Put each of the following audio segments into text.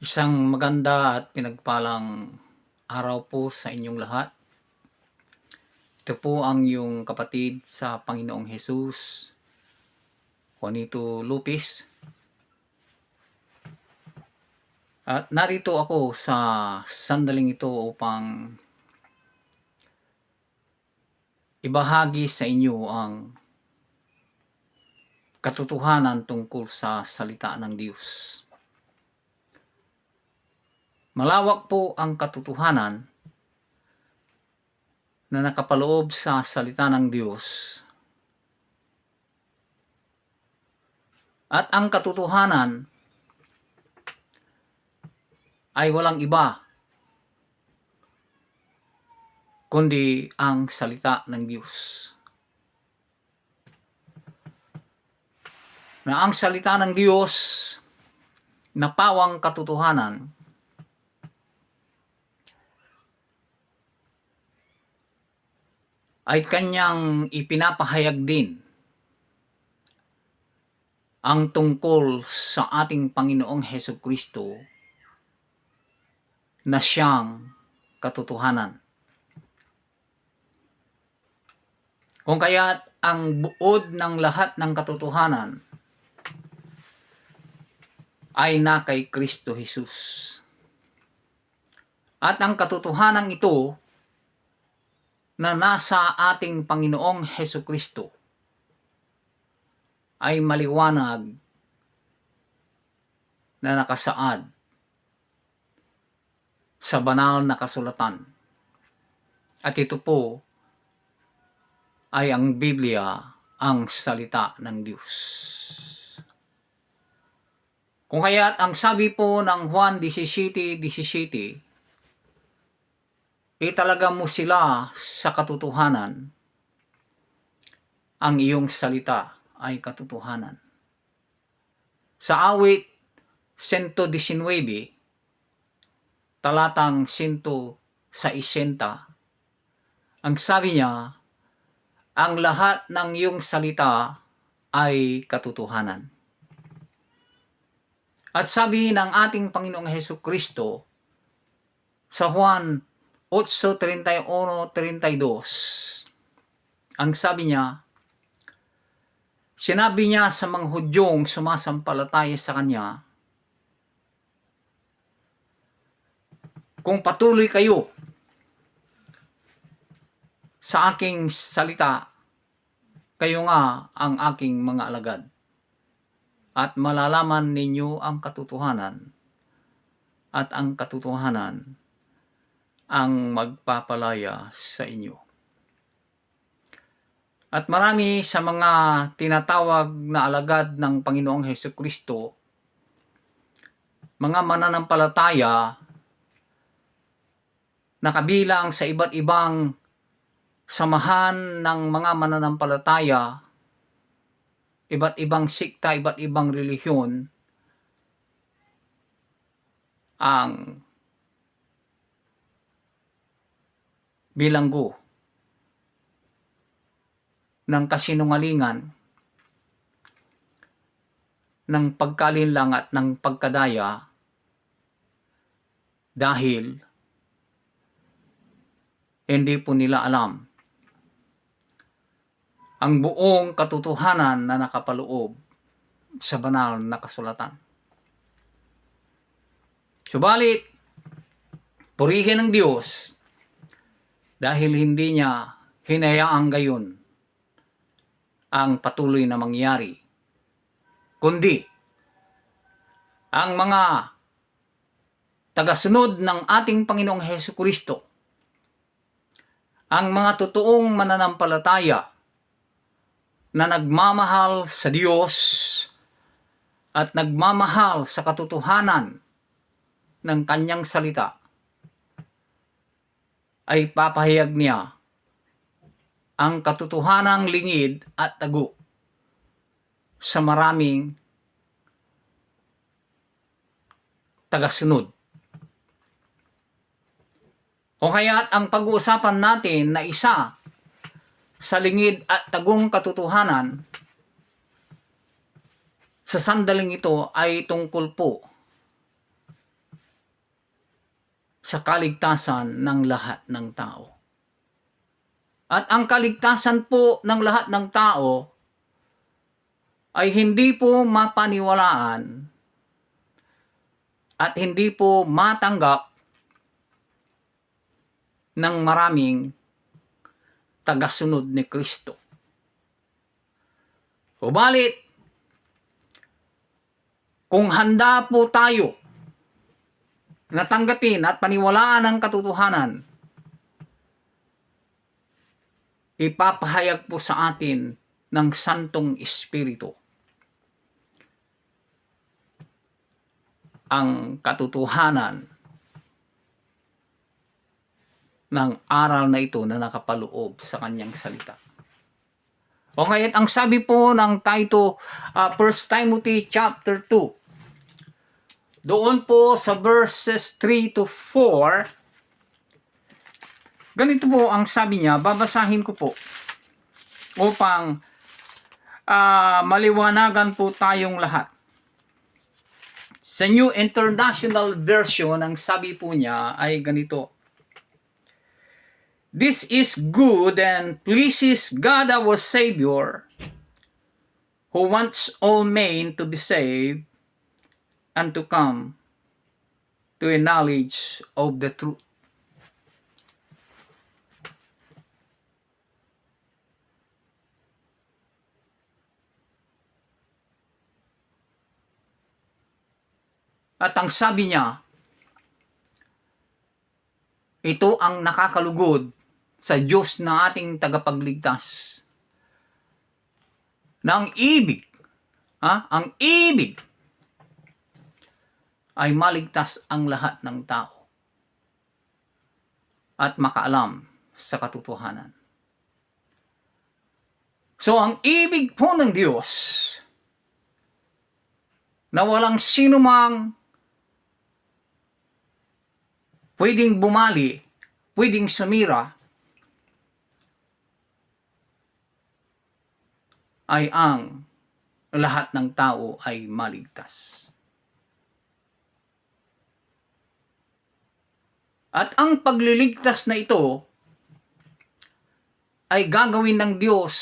Isang maganda at pinagpalang araw po sa inyong lahat. Ito po ang iyong kapatid sa Panginoong Hesus, Juanito Lupis. At narito ako sa sandaling ito upang ibahagi sa inyo ang katotohanan tungkol sa salita ng Diyos. Malawak po ang katotohanan na nakapaloob sa salita ng Diyos. At ang katotohanan ay walang iba kundi ang salita ng Diyos. Na ang salita ng Diyos na pawang katotohanan ay kanyang ipinapahayag din ang tungkol sa ating Panginoong Hesukristo na siyang katotohanan. Kung kaya't ang buod ng lahat ng katotohanan ay na kay Kristo Jesus. At ang katotohanan ito na nasa ating Panginoong Hesukristo ay maliwanag na nakasaad sa banal na kasulatan. At ito po ay ang Biblia, ang salita ng Diyos. Kung kaya't ang sabi po ng Juan 17:17, italaga mo sila sa katotohanan, ang iyong salita ay katotohanan. Sa awit 119, talatang 160, ang sabi niya, ang lahat ng iyong salita ay katotohanan. At sabi ng ating Panginoong Hesukristo sa Juan 8:31-32, ang sabi niya, sinabi niya sa mga Hudyong sumasampalataya sa Kanya, kung patuloy kayo sa aking salita, kayo nga ang aking mga alagad, at malalaman ninyo ang katotohanan, at ang katotohanan ang magpapalaya sa inyo. At marami sa mga tinatawag na alagad ng Panginoong Hesukristo, mga mananampalataya na kabilang sa iba't ibang samahan ng mga mananampalataya, iba't ibang sikta, iba't ibang relihiyon, ang bilanggo ng kasinungalingan, ng pagkalinlang at ng pagkadaya dahil hindi po nila alam ang buong katotohanan na nakapaloob sa banal na kasulatan. Subalit, purihin ng Diyos dahil hindi niya hinayaang gayon ang patuloy na mangyari, kundi ang mga tagasunod ng ating Panginoong Hesukristo, ang mga totoong mananampalataya na nagmamahal sa Diyos at nagmamahal sa katotohanan ng Kanyang salita, ay papahayag niya ang katotohanang lingid at tago sa maraming tagasunod. O kaya't ang pag-uusapan natin na isa sa lingid at tagong katotohanan sa sandaling ito ay tungkol po sa kaligtasan ng lahat ng tao. At ang kaligtasan po ng lahat ng tao ay hindi po mapaniwalaan at hindi po matanggap ng maraming tagasunod ni Kristo. Subalit, kung handa po tayo na tanggapin at paniwalaan ang katotohanan, ipapahayag po sa atin ng Santong Espiritu ang katotohanan ng aral na ito na nakapaloob sa kanyang salita. O ngayon, ang sabi po ng Tito, 1 Timothy chapter 2, doon po sa verses 3 to 4, ganito po ang sabi niya, babasahin ko po upang maliwanagan po tayong lahat. Sa New International Version, ang sabi po niya ay ganito: "This is good and pleases God our Savior, who wants all men to be saved and to come to a knowledge of the truth." At ang sabi niya, ito ang nakakalugod sa Diyos na ating tagapagligtas. Na ang ibig ay maligtas ang lahat ng tao at makaalam sa katotohanan. So ang ibig po ng Diyos na walang sinumang pwedeng bumali, pwedeng sumira, ay ang lahat ng tao ay maligtas. At ang pagliligtas na ito ay gagawin ng Diyos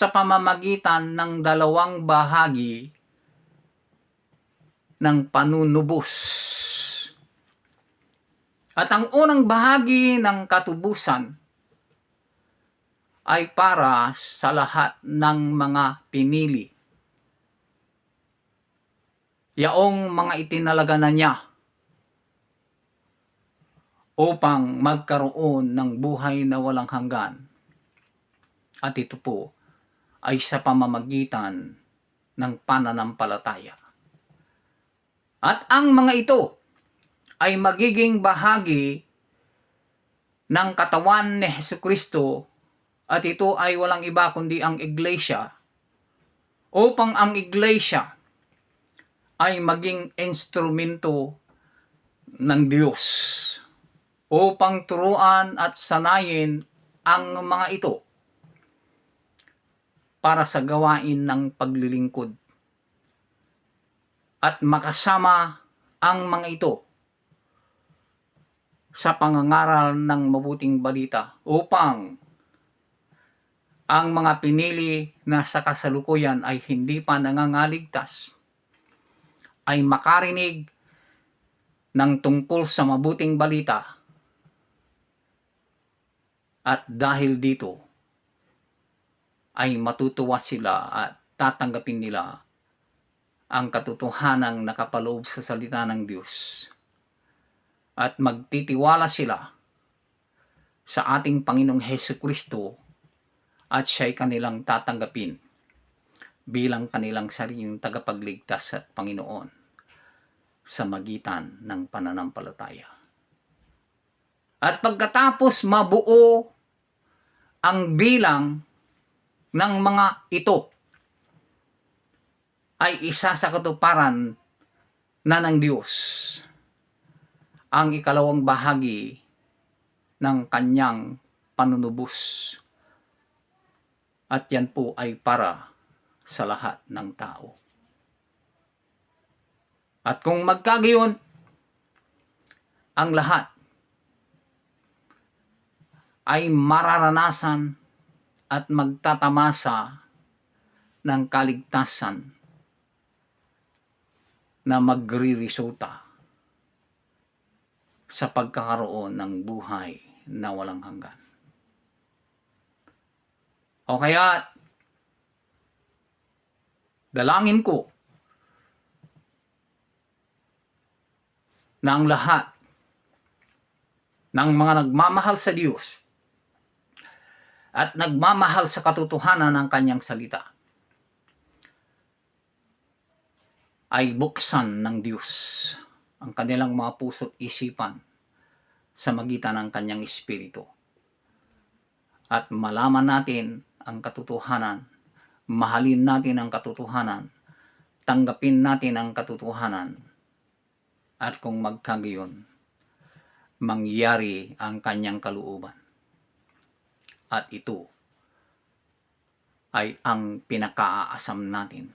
sa pamamagitan ng dalawang bahagi ng panunubos. At ang unang bahagi ng katubusan ay para sa lahat ng mga pinili. Yaong mga itinalaga na niya upang magkaroon ng buhay na walang hanggan. At ito po ay sa pamamagitan ng pananampalataya. At ang mga ito ay magiging bahagi ng katawan ni Hesukristo, at ito ay walang iba kundi ang iglesia, upang ang iglesia ay maging instrumento ng Diyos upang turuan at sanayin ang mga ito para sa gawain ng paglilingkod. At makasama ang mga ito sa pangangaral ng mabuting balita upang ang mga pinili na sa kasalukuyan ay hindi pa nangangaligtas ay makarinig ng tungkol sa mabuting balita, at dahil dito ay matutuwa sila at tatanggapin nila ang katotohanang nakapaloob sa salita ng Diyos. At magtitiwala sila sa ating Panginoong Hesukristo at siya'y kanilang tatanggapin bilang kanilang sariling tagapagligtas at Panginoon sa magitan ng pananampalataya. At pagkatapos mabuo ang bilang ng mga ito, ay isa sa katuparan na ng Diyos ang ikalawang bahagi ng kanyang panunubos. At yan po ay para sa lahat ng tao. At kung magkagayon ang lahat ay mararanasan at magtatamasa ng kaligtasan na magre-resulta sa pagkakaroon ng buhay na walang hanggan. O kaya, dalangin ko na ang lahat ng mga nagmamahal sa Diyos at nagmamahal sa katotohanan ng kanyang salita ay buksan ng Diyos ang kanilang mga puso't isipan sa magitan ng kanyang espiritu. At malaman natin ang katotohanan, mahalin natin ang katotohanan, tanggapin natin ang katotohanan, at kung magkagayon, mangyari ang kanyang kalooban. At ito ay ang pinakaaasam natin,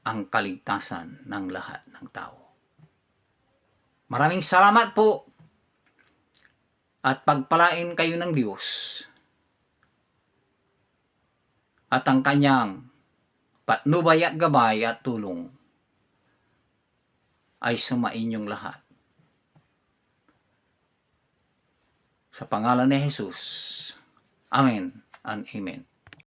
ang kaligtasan ng lahat ng tao. Maraming salamat po at pagpalain kayo ng Diyos at ang kanyang patnubay at gabay at tulong ay sumainyong lahat. Sa pangalan ni Jesus, Amen and Amen.